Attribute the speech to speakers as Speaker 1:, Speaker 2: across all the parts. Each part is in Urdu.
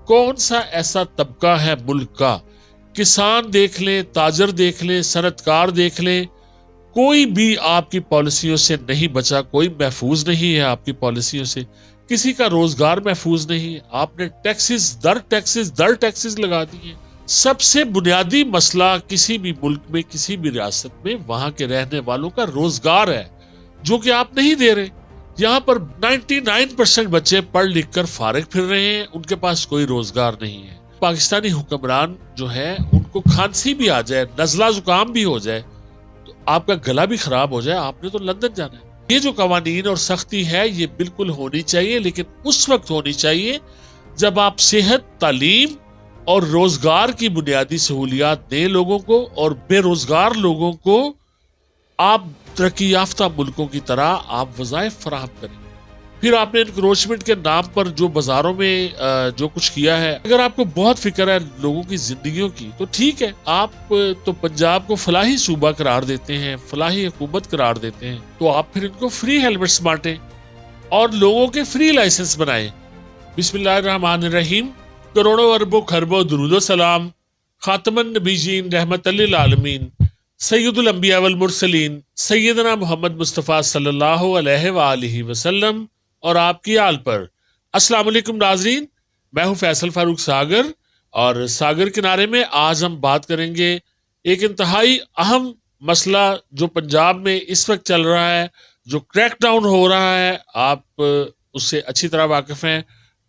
Speaker 1: کون سا ایسا طبقہ ہے ملک کا، کسان دیکھ لیں، تاجر دیکھ لیں، صنعت کار دیکھ لیں، کوئی بھی آپ کی پالیسیوں سے نہیں بچا، کوئی محفوظ نہیں ہے آپ کی پالیسیوں سے، کسی کا روزگار محفوظ نہیں ہے۔ آپ نے ٹیکسز در ٹیکسز لگا دیے۔ سب سے بنیادی مسئلہ کسی بھی ملک میں، کسی بھی ریاست میں وہاں کے رہنے والوں کا روزگار ہے، جو کہ آپ نہیں دے رہے۔ یہاں پر 99% بچے پڑھ لکھ کر فارغ پھر رہے ہیں، ان کے پاس کوئی روزگار نہیں ہے۔ پاکستانی حکمران جو ہے ان کو کھانسی بھی آ جائے، نزلہ زکام بھی ہو جائے، تو آپ کا گلا بھی خراب ہو جائے، آپ نے تو لندن جانا ہے۔ یہ جو قوانین اور سختی ہے یہ بالکل ہونی چاہیے، لیکن اس وقت ہونی چاہیے جب آپ صحت، تعلیم اور روزگار کی بنیادی سہولیات دیں لوگوں کو، اور بے روزگار لوگوں کو آپ ترقی یافتہ ملکوں کی طرح آپ وظائف فراہم کریں۔ پھر آپ نے انکروچمنٹ کے نام پر جو بازاروں میں جو کچھ کیا ہے، اگر آپ کو بہت فکر ہے لوگوں کی زندگیوں کی تو ٹھیک ہے، آپ تو پنجاب کو فلاحی صوبہ قرار دیتے ہیں، فلاحی حکومت قرار دیتے ہیں، تو آپ پھر ان کو فری ہیلمٹس بانٹیں اور لوگوں کے فری لائسنس بنائیں۔ بسم اللہ الرحمن الرحیم۔ کروڑوں اربوں خربوں درود و سلام خاتم النبیین رحمت للعالمین سید الانبیاء والمرسلین سیدنا محمد مصطفیٰ صلی اللہ علیہ وآلہ وسلم اور آپ کی آل پر۔ السلام علیکم ناظرین، میں ہوں فیصل فاروق ساگر، اور ساگر کنارے میں آج ہم بات کریں گے ایک انتہائی اہم مسئلہ جو پنجاب میں اس وقت چل رہا ہے، جو کریک ڈاؤن ہو رہا ہے، آپ اس سے اچھی طرح واقف ہیں۔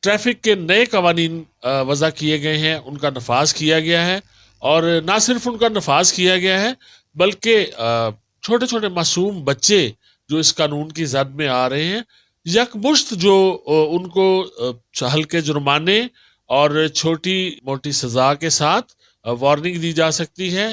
Speaker 1: ٹریفک کے نئے قوانین وضع کیے گئے ہیں، ان کا نفاذ کیا گیا ہے، اور نہ صرف ان کا نفاذ کیا گیا ہے بلکہ چھوٹے چھوٹے معصوم بچے جو اس قانون کی زد میں آ رہے ہیں، یکمشت جو ان کو ہلکے جرمانے اور چھوٹی موٹی سزا کے ساتھ وارننگ دی جا سکتی ہے،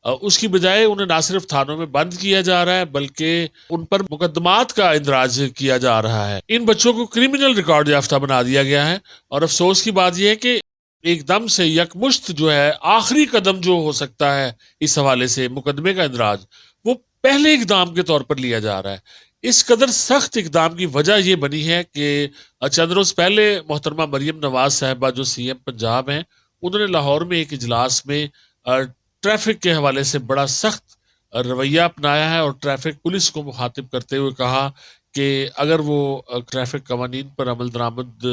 Speaker 1: اس کی بجائے انہیں نہ صرف تھانوں میں بند کیا جا رہا ہے بلکہ ان پر مقدمات کا اندراج کیا جا رہا ہے۔ ان بچوں کو کرمنل ریکارڈ یافتہ بنا دیا گیا ہے، اور افسوس کی بات یہ ہے کہ ایک دم سے یکمشت جو ہے آخری قدم جو ہو سکتا ہے اس حوالے سے مقدمے کا اندراج، وہ پہلے اقدام کے طور پر لیا جا رہا ہے۔ اس قدر سخت اقدام کی وجہ یہ بنی ہے کہ چند روز پہلے محترمہ مریم نواز صاحبہ جو سی ایم پنجاب ہیں، انہوں نے لاہور میں ایک اجلاس میں ٹریفک کے حوالے سے بڑا سخت رویہ اپنایا ہے، اور ٹریفک پولیس کو مخاطب کرتے ہوئے کہا کہ اگر وہ ٹریفک قوانین پر عمل درآمد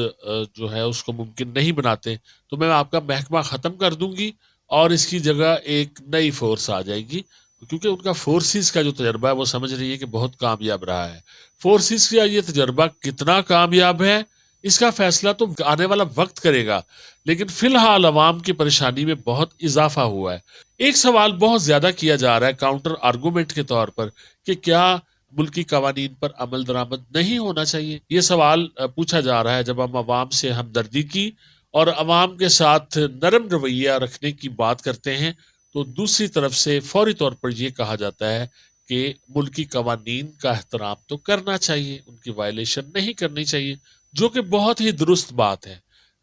Speaker 1: جو ہے اس کو ممکن نہیں بناتے تو میں آپ کا محکمہ ختم کر دوں گی، اور اس کی جگہ ایک نئی فورس آ جائے گی، کیونکہ ان کا فورسز کا جو تجربہ ہے وہ سمجھ رہی ہے کہ بہت کامیاب رہا ہے۔ فورسز کا یہ تجربہ کتنا کامیاب ہے اس کا فیصلہ تو آنے والا وقت کرے گا، لیکن فی الحال عوام کی پریشانی میں بہت اضافہ ہوا ہے۔ ایک سوال بہت زیادہ کیا جا رہا ہے کاؤنٹر آرگومنٹ کے طور پر کہ کیا ملکی قوانین پر عمل درآمد نہیں ہونا چاہیے؟ یہ سوال پوچھا جا رہا ہے جب ہم عوام سے ہمدردی کی اور عوام کے ساتھ نرم رویہ رکھنے کی بات کرتے ہیں، تو دوسری طرف سے فوری طور پر یہ کہا جاتا ہے کہ ملکی قوانین کا احترام تو کرنا چاہیے، ان کی وائلیشن نہیں کرنی چاہیے، جو کہ بہت ہی درست بات ہے،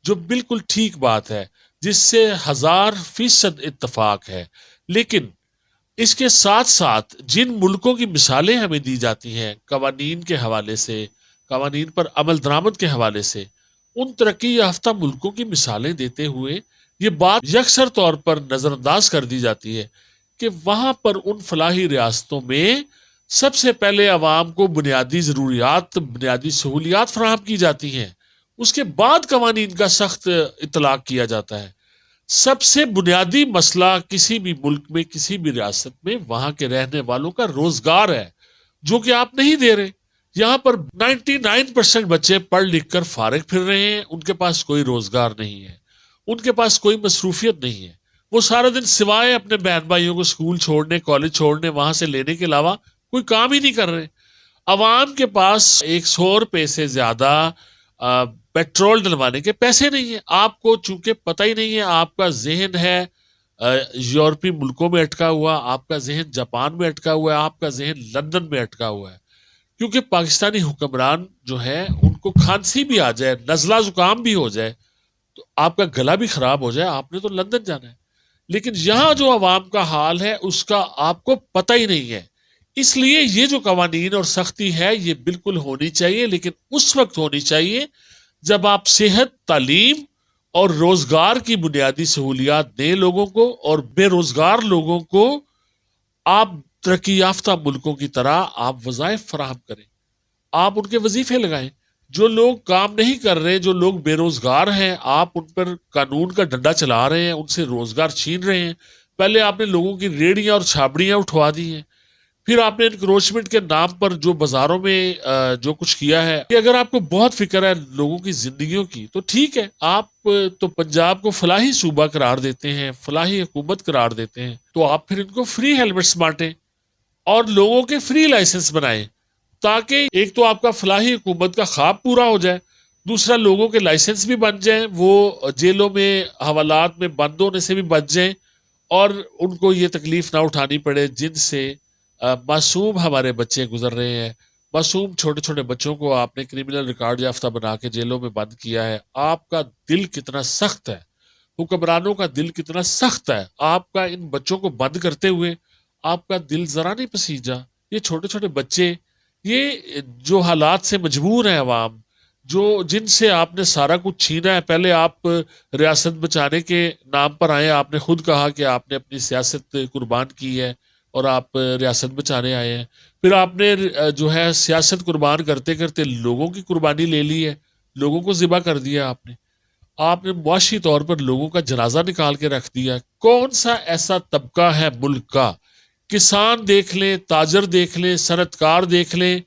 Speaker 1: جو بالکل ٹھیک بات ہے، جس سے 1000% اتفاق ہے۔ لیکن اس کے ساتھ ساتھ جن ملکوں کی مثالیں ہمیں دی جاتی ہیں قوانین کے حوالے سے، قوانین پر عمل درآمد کے حوالے سے، ان ترقی یافتہ ملکوں کی مثالیں دیتے ہوئے یہ بات یکسر طور پر نظر انداز کر دی جاتی ہے کہ وہاں پر ان فلاحی ریاستوں میں سب سے پہلے عوام کو بنیادی ضروریات، بنیادی سہولیات فراہم کی جاتی ہیں، اس کے بعد قوانین کا سخت اطلاق کیا جاتا ہے۔ سب سے بنیادی مسئلہ کسی بھی ملک میں، کسی بھی ریاست میں وہاں کے رہنے والوں کا روزگار ہے، جو کہ آپ نہیں دے رہے۔ یہاں پر 99% بچے پڑھ لکھ کر فارغ پھر رہے ہیں، ان کے پاس کوئی روزگار نہیں ہے، ان کے پاس کوئی مصروفیت نہیں ہے، وہ سارا دن سوائے اپنے بہن بھائیوں کو اسکول چھوڑنے، کالج چھوڑنے، وہاں سے لینے کے علاوہ کوئی کام ہی نہیں کر رہے۔ عوام کے پاس 100 روپے سے زیادہ پیٹرول ڈلوانے کے پیسے نہیں ہیں۔ آپ کو چونکہ پتہ ہی نہیں ہے، آپ کا ذہن ہے یورپی ملکوں میں اٹکا ہوا، آپ کا ذہن جاپان میں اٹکا ہوا ہے، آپ کا ذہن لندن میں اٹکا ہوا ہے، کیونکہ پاکستانی حکمران جو ہے ان کو کھانسی بھی آ جائے، نزلہ زکام بھی ہو جائے، تو آپ کا گلا بھی خراب ہو جائے، آپ نے تو لندن جانا ہے۔ لیکن یہاں جو عوام کا حال ہے اس کا آپ کو پتہ ہی نہیں ہے۔ اس لیے یہ جو قوانین اور سختی ہے یہ بالکل ہونی چاہیے، لیکن اس وقت ہونی چاہیے جب آپ صحت، تعلیم اور روزگار کی بنیادی سہولیات دیں لوگوں کو، اور بے روزگار لوگوں کو آپ ترقی یافتہ ملکوں کی طرح آپ وظائف فراہم کریں، آپ ان کے وظیفے لگائیں۔ جو لوگ کام نہیں کر رہے، جو لوگ بے روزگار ہیں، آپ ان پر قانون کا ڈنڈا چلا رہے ہیں، ان سے روزگار چھین رہے ہیں۔ پہلے آپ نے لوگوں کی ریڑیاں اور چھابڑیاں اٹھوا دی ہیں، پھر آپ نے انکروچمنٹ کے نام پر جو بازاروں میں جو کچھ کیا ہے، کہ اگر آپ کو بہت فکر ہے لوگوں کی زندگیوں کی تو ٹھیک ہے، آپ تو پنجاب کو فلاحی صوبہ قرار دیتے ہیں، فلاحی حکومت قرار دیتے ہیں، تو آپ پھر ان کو فری ہیلمٹس بانٹیں اور لوگوں کے فری لائسنس بنائیں، تاکہ ایک تو آپ کا فلاحی حکومت کا خواب پورا ہو جائے، دوسرا لوگوں کے لائسنس بھی بن جائیں، وہ جیلوں میں حوالات میں بند ہونے سے بھی بچ جائیں، اور ان کو یہ تکلیف نہ اٹھانی پڑے جن سے معصوم ہمارے بچے گزر رہے ہیں۔ معصوم چھوٹے چھوٹے بچوں کو آپ نے کرمنل ریکارڈ یافتہ بنا کے جیلوں میں بند کیا ہے۔ آپ کا دل کتنا سخت ہے، حکمرانوں کا دل کتنا سخت ہے، آپ کا ان بچوں کو بند کرتے ہوئے آپ کا دل ذرا نہیں پسیجا۔ یہ چھوٹے چھوٹے بچے، یہ جو حالات سے مجبور ہیں عوام، جو جن سے آپ نے سارا کچھ چھینا ہے۔ پہلے آپ ریاست بچانے کے نام پر آئے، آپ نے خود کہا کہ آپ نے اپنی سیاست قربان کی ہے اور آپ ریاست بچانے آئے ہیں، پھر آپ نے جو ہے سیاست قربان کرتے کرتے لوگوں کی قربانی لے لی ہے، لوگوں کو ذبح کر دیا آپ نے معاشی طور پر لوگوں کا جنازہ نکال کے رکھ دیا۔ کون سا ایسا طبقہ ہے ملک کا، کسان دیکھ لیں، تاجر دیکھ لیں، صنعت کار دیکھ لیں،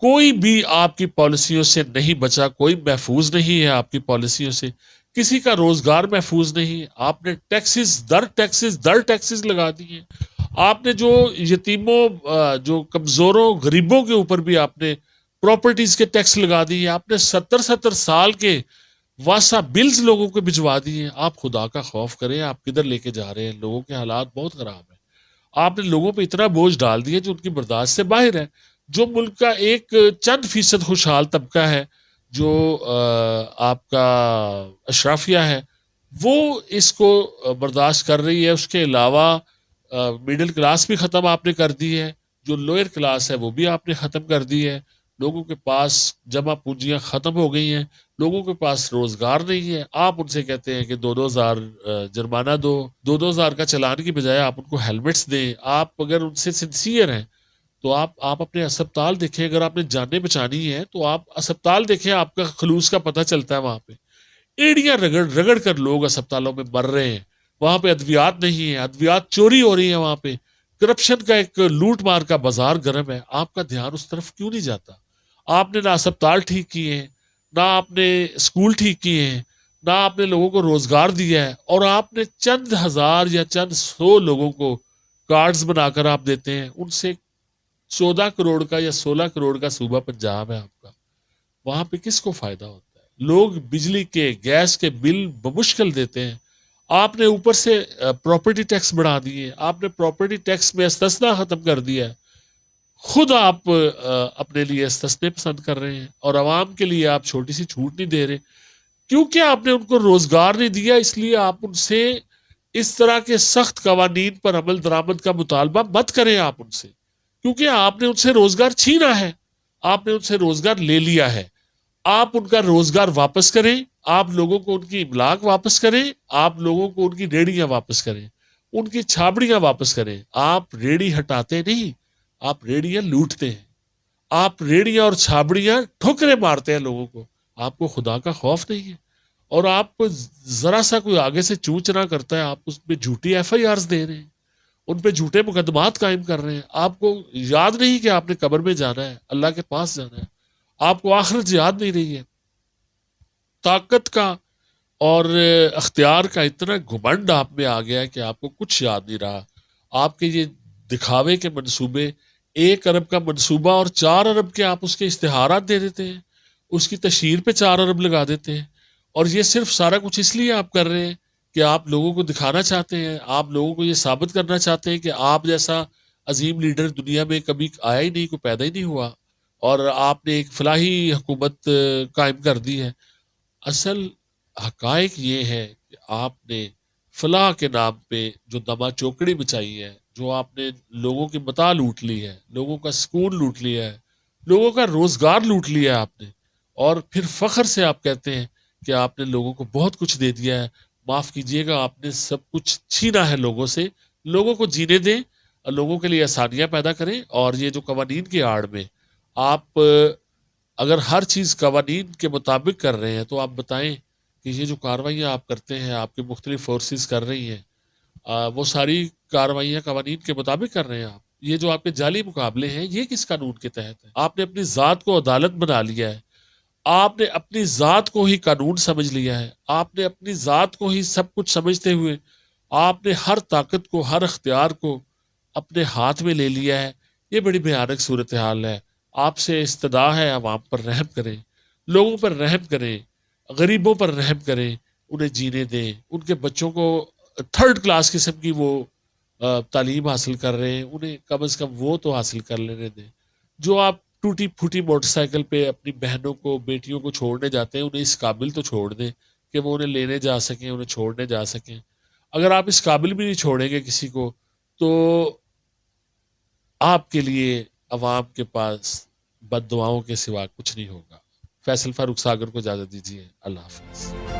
Speaker 1: کوئی بھی آپ کی پالیسیوں سے نہیں بچا، کوئی محفوظ نہیں ہے آپ کی پالیسیوں سے، کسی کا روزگار محفوظ نہیں۔ آپ نے ٹیکسز لگا دیے، آپ نے جو یتیموں، جو کمزوروں، غریبوں کے اوپر بھی آپ نے پراپرٹیز کے ٹیکس لگا دیے، آپ نے 70 سال کے واسا بلز لوگوں کو بھجوا دیے۔ آپ خدا کا خوف کریں، آپ کدھر لے کے جا رہے ہیں؟ لوگوں کے حالات بہت خراب ہیں، آپ نے لوگوں پہ اتنا بوجھ ڈال دیا جو ان کی برداشت سے باہر ہے۔ جو ملک کا ایک چند فیصد خوشحال طبقہ ہے، جو آپ کا اشرافیہ ہے، وہ اس کو برداشت کر رہی ہے۔ اس کے علاوہ میڈل کلاس بھی ختم آپ نے کر دی ہے، جو لوئر کلاس ہے وہ بھی آپ نے ختم کر دی ہے۔ لوگوں کے پاس جمع پونجیاں ختم ہو گئی ہیں، لوگوں کے پاس روزگار نہیں ہے۔ آپ ان سے کہتے ہیں کہ 2,000 جرمانہ دو، 2,000 کا چلان کی بجائے آپ ان کو ہیلمٹس دیں۔ آپ اگر ان سے سنسیئر ہیں تو آپ اپنے اسپتال دیکھیں، اگر آپ نے جانیں بچانی ہے تو آپ اسپتال دیکھیں، آپ کا خلوص کا پتہ چلتا ہے۔ وہاں پہ ایڑیاں رگڑ رگڑ کر لوگ اسپتالوں میں مر رہے ہیں، وہاں پہ ادویات نہیں ہیں، ادویات چوری ہو رہی ہیں، وہاں پہ کرپشن کا ایک لوٹ مار کا بازار گرم ہے۔ آپ کا دھیان اس طرف کیوں نہیں جاتا؟ آپ نے نہ اسپتال ٹھیک کیے ہیں، نہ آپ نے اسکول ٹھیک کیے ہیں، نہ آپ نے لوگوں کو روزگار دیا ہے، اور آپ نے چند ہزار یا چند سو لوگوں کو کارڈز بنا کر آپ دیتے ہیں۔ ان سے 14 کروڑ کا یا 16 کروڑ کا صوبہ پنجاب ہے آپ کا، وہاں پہ کس کو فائدہ ہوتا ہے؟ لوگ بجلی کے، گیس کے بل بمشکل دیتے ہیں۔ آپ نے اوپر سے پراپرٹی ٹیکس بڑھا دیے، آپ نے پراپرٹی ٹیکس میں استثنا ختم کر دیا ہے۔ خود آپ اپنے لیے استثنے پسند کر رہے ہیں، اور عوام کے لیے آپ چھوٹی سی چھوٹ نہیں دے رہے، کیونکہ آپ نے ان کو روزگار نہیں دیا۔ اس لیے آپ ان سے اس طرح کے سخت قوانین پر عمل درآمد کا مطالبہ مت کریں آپ ان سے، کیونکہ آپ نے ان سے روزگار چھینا ہے، آپ نے ان سے روزگار لے لیا ہے۔ آپ ان کا روزگار واپس کریں، آپ لوگوں کو ان کی املاک واپس کریں، آپ لوگوں کو ان کی ریڑیاں واپس کریں، ان کی چھابڑیاں واپس کریں۔ آپ ریڑی ہٹاتے نہیں، آپ ریڑیاں لوٹتے ہیں، آپ ریڑیاں اور چھابڑیاں ٹھوکریں مارتے ہیں لوگوں کو۔ آپ کو خدا کا خوف نہیں ہے، اور آپ کو ذرا سا کوئی آگے سے چوچنا کرتا ہے، آپ اس پہ جھوٹی ایف آئی آرز دے رہے ہیں، ان پہ جھوٹے مقدمات قائم کر رہے ہیں۔ آپ کو یاد نہیں کہ آپ نے قبر میں جانا ہے، اللہ کے پاس جانا ہے، آپ کو آخرت یاد نہیں رہی ہے۔ طاقت کا اور اختیار کا اتنا گھمنڈ آپ میں آ گیا ہے کہ آپ کو کچھ یاد نہیں رہا۔ آپ کے یہ دکھاوے کے منصوبے، 1 ارب کا منصوبہ اور 4 ارب کے آپ اس کے اشتہارات دے دیتے ہیں، اس کی تشہیر پہ 4 ارب لگا دیتے ہیں، اور یہ صرف سارا کچھ اس لیے آپ کر رہے ہیں کہ آپ لوگوں کو دکھانا چاہتے ہیں، آپ لوگوں کو یہ ثابت کرنا چاہتے ہیں کہ آپ جیسا عظیم لیڈر دنیا میں کبھی آیا ہی نہیں، کوئی پیدا ہی نہیں ہوا، اور آپ نے ایک فلاحی حکومت قائم کر دی ہے۔ اصل حقائق یہ ہے کہ آپ نے فلاح کے نام پہ جو دما چوکڑی بچائی ہے، جو آپ نے لوگوں کی متاع لوٹ لی ہے، لوگوں کا سکون لوٹ لیا ہے، لوگوں کا روزگار لوٹ لیا ہے آپ نے، اور پھر فخر سے آپ کہتے ہیں کہ آپ نے لوگوں کو بہت کچھ دے دیا ہے، معاف کیجیے گا آپ نے سب کچھ چھینا ہے لوگوں سے. لوگوں کو جینے دیں اور لوگوں کے لیے آسانیاں پیدا کریں. اور یہ جو قوانین کی آڑ میں آپ اگر ہر چیز قوانین کے مطابق کر رہے ہیں تو آپ بتائیں کہ یہ جو کارروائیاں آپ کرتے ہیں، آپ کی مختلف فورسز کر رہی ہیں، وہ ساری کارروائیاں قوانین کے مطابق کر رہے ہیں. آپ یہ جو آپ کے جعلی مقابلے ہیں یہ کس قانون کے تحت ہے؟ آپ نے اپنی ذات کو عدالت بنا لیا ہے، آپ نے اپنی ذات کو ہی قانون سمجھ لیا ہے، آپ نے اپنی ذات کو ہی سب کچھ سمجھتے ہوئے آپ نے ہر طاقت کو، ہر اختیار کو اپنے ہاتھ میں لے لیا ہے. یہ بڑی بھیانک صورتحال ہے. آپ سے استدعا ہے عوام پر رحم کریں، لوگوں پر رحم کریں، غریبوں پر رحم کریں، انہیں جینے دیں. ان کے بچوں کو تھرڈ کلاس قسم کی وہ تعلیم حاصل کر رہے ہیں، انہیں کم از کم وہ تو حاصل کر لینے دیں. جو آپ ٹوٹی پھوٹی موٹر سائیکل پہ اپنی بہنوں کو، بیٹیوں کو چھوڑنے جاتے ہیں، انہیں اس قابل تو چھوڑ دیں کہ وہ انہیں لینے جا سکیں، انہیں چھوڑنے جا سکیں. اگر آپ اس قابل بھی نہیں چھوڑیں گے کسی کو تو آپ کے لیے عوام کے پاس بد دعاؤں کے سوا کچھ نہیں ہوگا. فیصل فاروق ساگر کو اجازت دیجیے. اللہ حافظ.